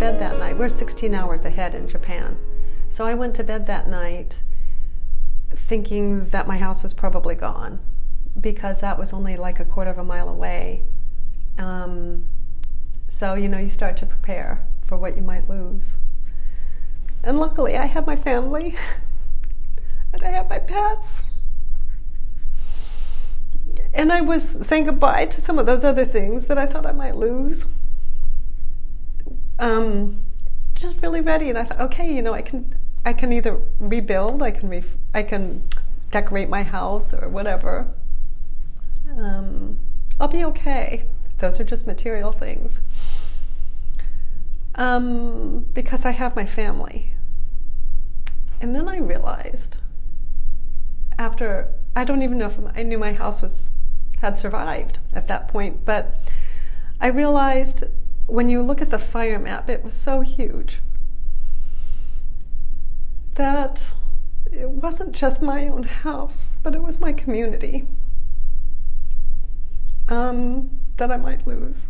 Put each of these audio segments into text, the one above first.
bed that night. We're 16 hours ahead in Japan. So I went to bed that night thinking that my house was probably gone, because that was only like a quarter of a mile away. So, you start to prepare for what you might lose. And luckily, I had my family, and I had my pets. And I was saying goodbye to some of those other things that I thought I might lose. Just really ready, and I thought, okay, I can either rebuild, I can decorate my house or whatever. I'll be okay. Those are just material things. Because I have my family. And then I realized, after, I don't even know if I knew my house had survived at that point, but I realized when you look at the fire map, it was so huge that it wasn't just my own house, but it was my community that I might lose.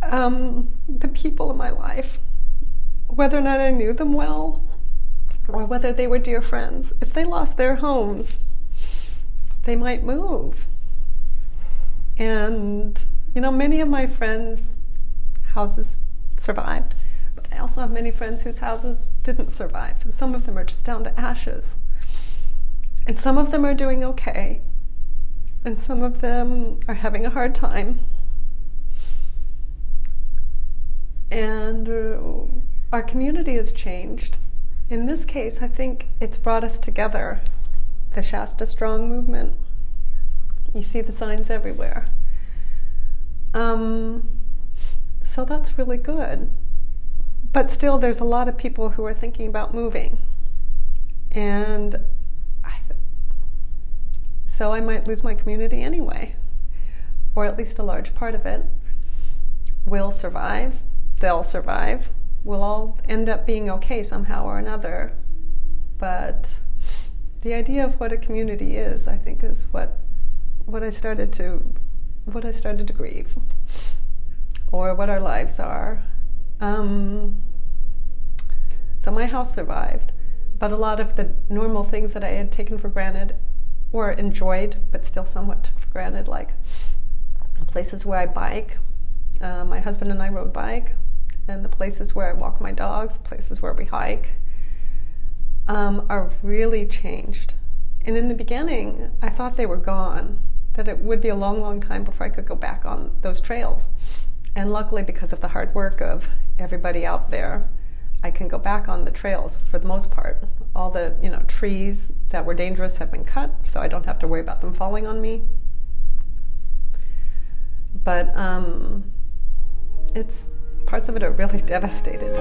The people in my life, whether or not I knew them well, or whether they were dear friends, if they lost their homes, they might move. And, many of my friends' houses survived, but I also have many friends whose houses didn't survive. Some of them are just down to ashes. And some of them are doing okay. And some of them are having a hard time. And our community has changed. In this case, I think it's brought us together, the Shasta Strong movement. You see the signs everywhere. So that's really good. But still, there's a lot of people who are thinking about moving. And so I might lose my community anyway, or at least a large part of it. We'll survive. They'll survive. We'll all end up being okay somehow or another. But the idea of what a community is, I think, is what I started to grieve, or what our lives are. So my house survived, but a lot of the normal things that I had taken for granted, or enjoyed, but still somewhat took for granted, like places where I bike. My husband and I rode bike, and the places where I walk my dogs, places where we hike, are really changed. And in the beginning, I thought they were gone, that it would be a long, long time before I could go back on those trails. And luckily, because of the hard work of everybody out there, I can go back on the trails for the most part. All the trees that were dangerous have been cut, so I don't have to worry about them falling on me. But it's parts of it are really devastated.